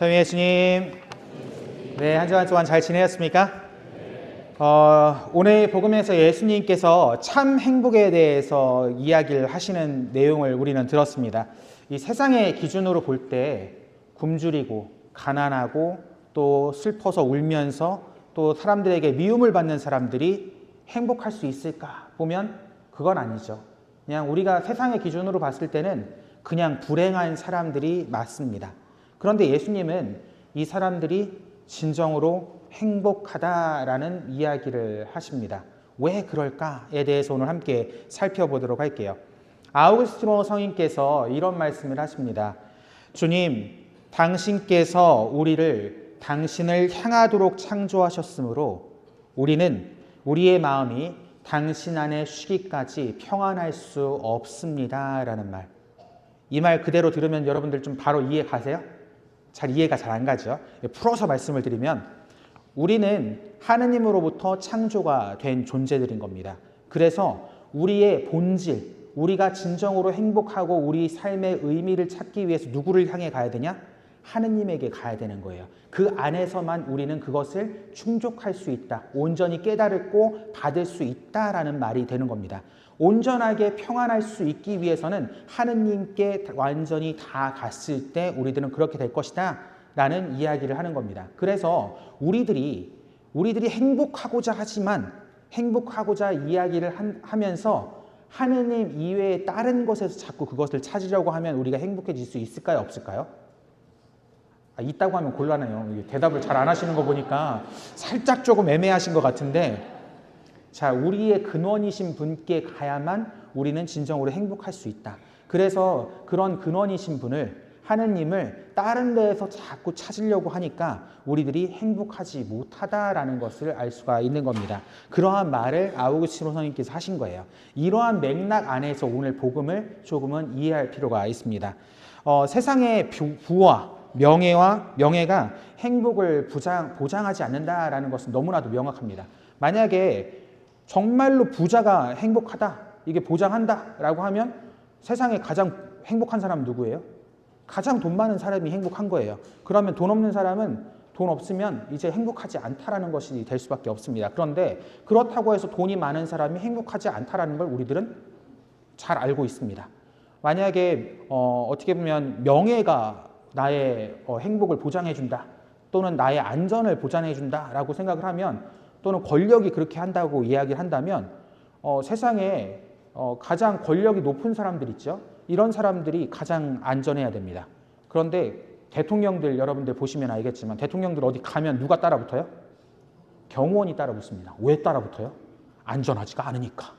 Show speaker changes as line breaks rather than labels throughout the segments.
성령 예수님, 네, 한 주간 동안 잘 지내셨습니까? 오늘 복음에서 예수님께서 참 행복에 대해서 이야기를 하시는 내용을 우리는 들었습니다. 이 세상의 기준으로 볼 때 굶주리고 가난하고 또 슬퍼서 울면서 또 사람들에게 미움을 받는 사람들이 행복할 수 있을까 보면 그건 아니죠. 그냥 우리가 세상의 기준으로 봤을 때는 그냥 불행한 사람들이 맞습니다. 그런데 예수님은 이 사람들이 진정으로 행복하다라는 이야기를 하십니다. 왜 그럴까에 대해서 오늘 함께 살펴보도록 할게요. 아우구스티노 성인께서 이런 말씀을 하십니다. 주님, 당신께서 당신을 향하도록 창조하셨으므로 우리는 우리의 마음이 당신 안에 쉬기까지 평안할 수 없습니다. 라는 말. 이 말 그대로 들으면 여러분들 좀 바로 이해 가세요? 이해가 잘 안 가죠? 풀어서 말씀을 드리면 우리는 하느님으로부터 창조가 된 존재들인 겁니다. 그래서 우리의 본질, 우리가 진정으로 행복하고 우리 삶의 의미를 찾기 위해서 누구를 향해 가야 되냐? 하느님에게 가야 되는 거예요. 그 안에서만 우리는 그것을 충족할 수 있다. 온전히 깨달고 받을 수 있다라는 말이 되는 겁니다. 온전하게 평안할 수 있기 위해서는 하느님께 완전히 다 갔을 때 우리들은 그렇게 될 것이다 라는 이야기를 하는 겁니다. 그래서 우리들이 행복하고자 하지만 행복하고자 이야기를 하면서 하느님 이외의 다른 것에서 자꾸 그것을 찾으려고 하면 우리가 행복해질 수 있을까요? 없을까요? 있다고 하면 곤란해요. 대답을 잘 안 하시는 거 보니까 살짝 조금 애매하신 것 같은데, 자, 우리의 근원이신 분께 가야만 우리는 진정으로 행복할 수 있다. 그래서 그런 근원이신 분을, 하느님을 다른 데에서 자꾸 찾으려고 하니까 우리들이 행복하지 못하다라는 것을 알 수가 있는 겁니다. 그러한 말을 아우구스티노 성인께서 하신 거예요. 이러한 맥락 안에서 오늘 복음을 조금은 이해할 필요가 있습니다. 세상의 부와 명예가 행복을 보장하지 않는다라는 것은 너무나도 명확합니다. 만약에 정말로 부자가 행복하다, 이게 보장한다라고 하면 세상에 가장 행복한 사람은 누구예요? 가장 돈 많은 사람이 행복한 거예요. 그러면 돈 없는 사람은 돈 없으면 이제 행복하지 않다라는 것이 될 수밖에 없습니다. 그런데 그렇다고 해서 돈이 많은 사람이 행복하지 않다라는 걸 우리들은 잘 알고 있습니다. 만약에 어떻게 보면 명예가 나의 행복을 보장해준다, 또는 나의 안전을 보장해준다라고 생각을 하면, 또는 권력이 그렇게 한다고 이야기를 한다면 세상에 가장 권력이 높은 사람들 있죠. 이런 사람들이 가장 안전해야 됩니다. 그런데 대통령들 여러분들 보시면 알겠지만 대통령들 어디 가면 누가 따라붙어요? 경호원이 따라붙습니다. 왜 따라붙어요? 안전하지가 않으니까.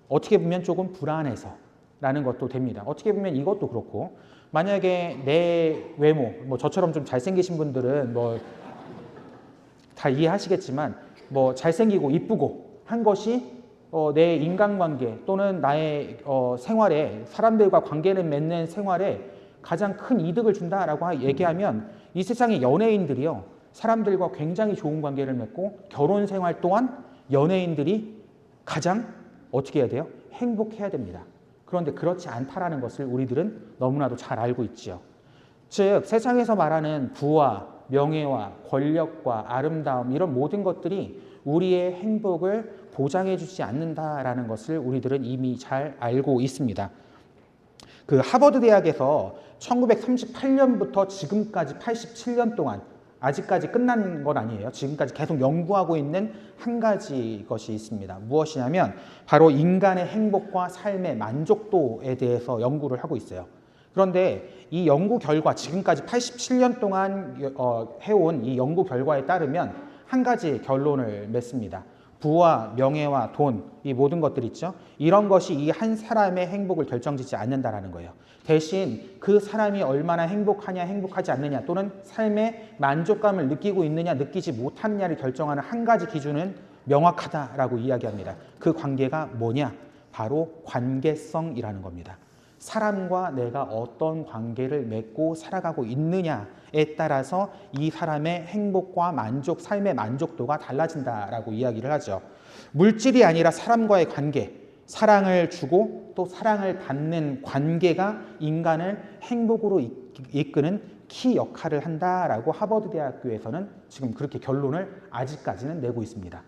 어떻게 보면 조금 불안해서라는 것도 됩니다. 어떻게 보면 이것도 그렇고, 만약에 내 외모, 저처럼 좀 잘생기신 분들은 다 이해하시겠지만 잘생기고 이쁘고 한 것이 내 인간관계 또는 나의 생활에, 사람들과 관계를 맺는 생활에 가장 큰 이득을 준다라고 얘기하면 이 세상의 연예인들이요, 사람들과 굉장히 좋은 관계를 맺고 결혼 생활 또한 연예인들이 가장 어떻게 해야 돼요? 행복해야 됩니다. 그런데 그렇지 않다라는 것을 우리들은 너무나도 잘 알고 있지요. 즉 세상에서 말하는 부와 명예와 권력과 아름다움, 이런 모든 것들이 우리의 행복을 보장해 주지 않는다라는 것을 우리들은 이미 잘 알고 있습니다. 그 하버드 대학에서 1938년부터 지금까지 87년 동안, 아직까지 끝난 건 아니에요. 지금까지 계속 연구하고 있는 한 가지 것이 있습니다. 무엇이냐면 바로 인간의 행복과 삶의 만족도에 대해서 연구를 하고 있어요. 그런데 이 연구 결과, 지금까지 87년 동안 해온 이 연구 결과에 따르면 한 가지 결론을 맺습니다. 부와 명예와 돈, 이 모든 것들 있죠. 이런 것이 이 한 사람의 행복을 결정짓지 않는다라는 거예요. 대신 그 사람이 얼마나 행복하냐, 행복하지 않느냐, 또는 삶의 만족감을 느끼고 있느냐, 느끼지 못하느냐를 결정하는 한 가지 기준은 명확하다라고 이야기합니다. 그 관계가 뭐냐? 바로 관계성이라는 겁니다. 사람과 내가 어떤 관계를 맺고 살아가고 있느냐에 따라서 이 사람의 행복과 만족, 삶의 만족도가 달라진다라고 이야기를 하죠. 물질이 아니라 사람과의 관계, 사랑을 주고 또 사랑을 받는 관계가 인간을 행복으로 이끄는 키 역할을 한다라고 하버드 대학교에서는 지금 그렇게 결론을 아직까지는 내고 있습니다.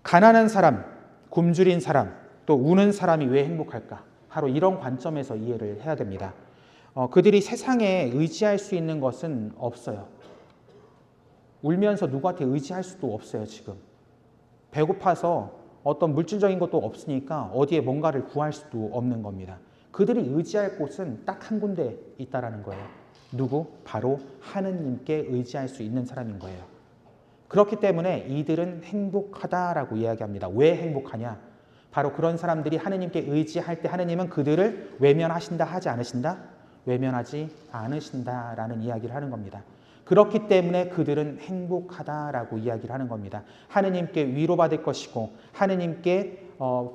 가난한 사람, 굶주린 사람, 또 우는 사람이 왜 행복할까? 바로 이런 관점에서 이해를 해야 됩니다. 그들이 세상에 의지할 수 있는 것은 없어요. 울면서 누구한테 의지할 수도 없어요, 지금. 배고파서 어떤 물질적인 것도 없으니까 어디에 뭔가를 구할 수도 없는 겁니다. 그들이 의지할 곳은 딱 한 군데 있다라는 거예요. 누구? 바로 하느님께 의지할 수 있는 사람인 거예요. 그렇기 때문에 이들은 행복하다라고 이야기합니다. 왜 행복하냐? 바로 그런 사람들이 하느님께 의지할 때 하느님은 그들을 외면하신다 하지 않으신다? 외면하지 않으신다라는 이야기를 하는 겁니다. 그렇기 때문에 그들은 행복하다라고 이야기를 하는 겁니다. 하느님께 위로받을 것이고 하느님께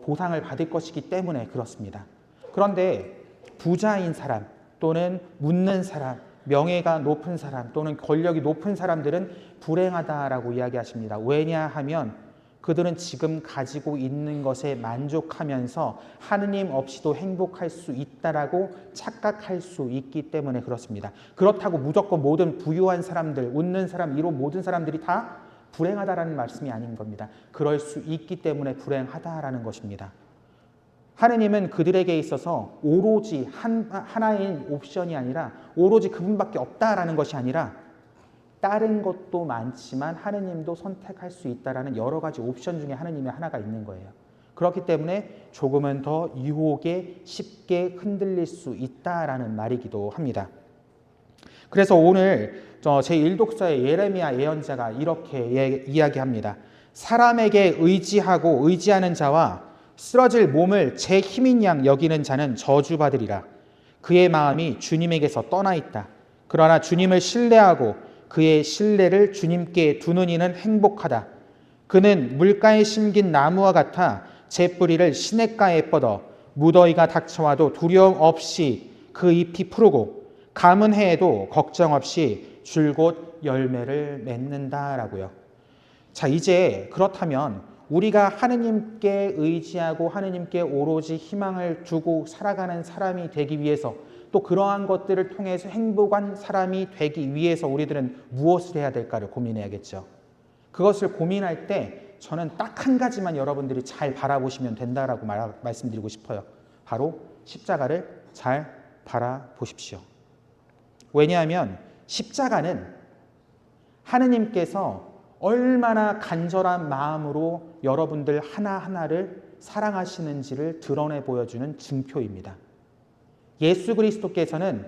보상을 받을 것이기 때문에 그렇습니다. 그런데 부자인 사람 또는 묻는 사람, 명예가 높은 사람 또는 권력이 높은 사람들은 불행하다라고 이야기하십니다. 왜냐하면 그들은 지금 가지고 있는 것에 만족하면서 하느님 없이도 행복할 수 있다라고 착각할 수 있기 때문에 그렇습니다. 그렇다고 무조건 모든 부유한 사람들, 웃는 사람, 이런 모든 사람들이 다 불행하다라는 말씀이 아닌 겁니다. 그럴 수 있기 때문에 불행하다라는 것입니다. 하느님은 그들에게 있어서 오로지 하나인 옵션이 아니라 오로지 그분밖에 없다라는 것이 아니라 다른 것도 많지만 하느님도 선택할 수 있다라는 여러 가지 옵션 중에 하느님의 하나가 있는 거예요. 그렇기 때문에 조금은 더 유혹에 쉽게 흔들릴 수 있다라는 말이기도 합니다. 그래서 오늘 제1독서의 예레미야 예언자가 이렇게 이야기합니다. 사람에게 의지하고 의지하는 자와 쓰러질 몸을 제 힘인 양 여기는 자는 저주받으리라. 그의 마음이 주님에게서 떠나 있다. 그러나 주님을 신뢰하고 그의 신뢰를 주님께 두는 이는 행복하다. 그는 물가에 심긴 나무와 같아 제 뿌리를 시냇가에 뻗어 무더위가 닥쳐와도 두려움 없이 그 잎이 푸르고 가뭄 해에도 걱정 없이 줄곧 열매를 맺는다라고요. 자, 이제 그렇다면 우리가 하느님께 의지하고 하느님께 오로지 희망을 두고 살아가는 사람이 되기 위해서 또 그러한 것들을 통해서 행복한 사람이 되기 위해서 우리들은 무엇을 해야 될까를 고민해야겠죠. 그것을 고민할 때 저는 딱 한 가지만 여러분들이 잘 바라보시면 된다라고 말씀드리고 싶어요. 바로 십자가를 잘 바라보십시오. 왜냐하면 십자가는 하느님께서 얼마나 간절한 마음으로 여러분들 하나하나를 사랑하시는지를 드러내 보여주는 증표입니다. 예수 그리스도께서는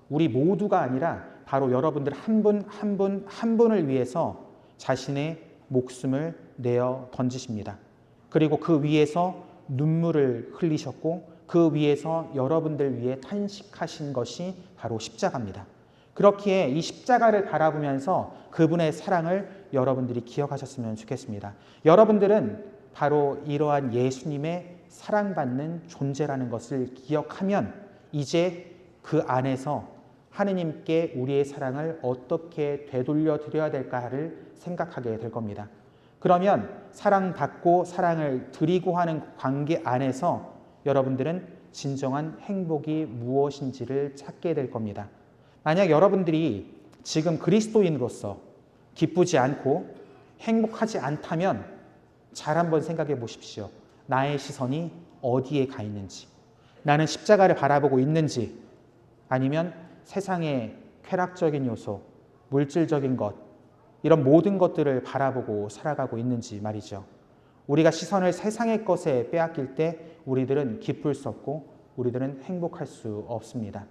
우리 모두가 아니라 바로 여러분들 한 분 한 분 한 분을 위해서 자신의 목숨을 내어 던지십니다. 그리고 그 위에서 눈물을 흘리셨고 그 위에서 여러분들 위해 탄식하신 것이 바로 십자가입니다. 그렇기에 이 십자가를 바라보면서 그분의 사랑을 여러분들이 기억하셨으면 좋겠습니다. 여러분들은 바로 이러한 예수님의 사랑받는 존재라는 것을 기억하면 이제 그 안에서 하느님께 우리의 사랑을 어떻게 되돌려 드려야 될까를 생각하게 될 겁니다. 그러면 사랑받고 사랑을 드리고 하는 관계 안에서 여러분들은 진정한 행복이 무엇인지를 찾게 될 겁니다. 만약 여러분들이 지금 그리스도인으로서 기쁘지 않고 행복하지 않다면 잘 한번 생각해 보십시오. 나의 시선이 어디에 가 있는지, 나는 십자가를 바라보고 있는지, 아니면 세상의 쾌락적인 요소, 물질적인 것, 이런 모든 것들을 바라보고 살아가고 있는지 말이죠. 우리가 시선을 세상의 것에 빼앗길 때 우리들은 기쁠 수 없고 우리들은 행복할 수 없습니다.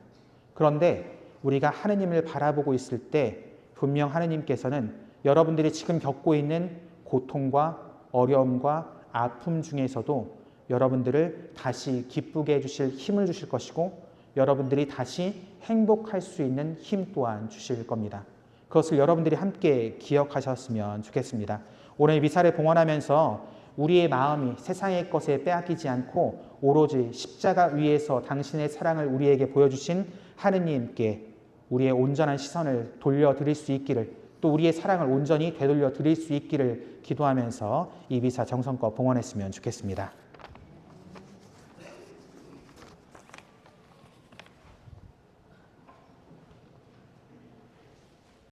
그런데 우리가 하느님을 바라보고 있을 때 분명 하느님께서는 여러분들이 지금 겪고 있는 고통과 어려움과 아픔 중에서도 여러분들을 다시 기쁘게 해주실 힘을 주실 것이고 여러분들이 다시 행복할 수 있는 힘 또한 주실 겁니다. 그것을 여러분들이 함께 기억하셨으면 좋겠습니다. 오늘 미사를 봉헌하면서 우리의 마음이 세상의 것에 빼앗기지 않고 오로지 십자가 위에서 당신의 사랑을 우리에게 보여주신 하느님께 우리의 온전한 시선을 돌려드릴 수 있기를, 또 우리의 사랑을 온전히 되돌려 드릴 수 있기를 기도하면서 이 미사 정성껏 봉헌했으면 좋겠습니다.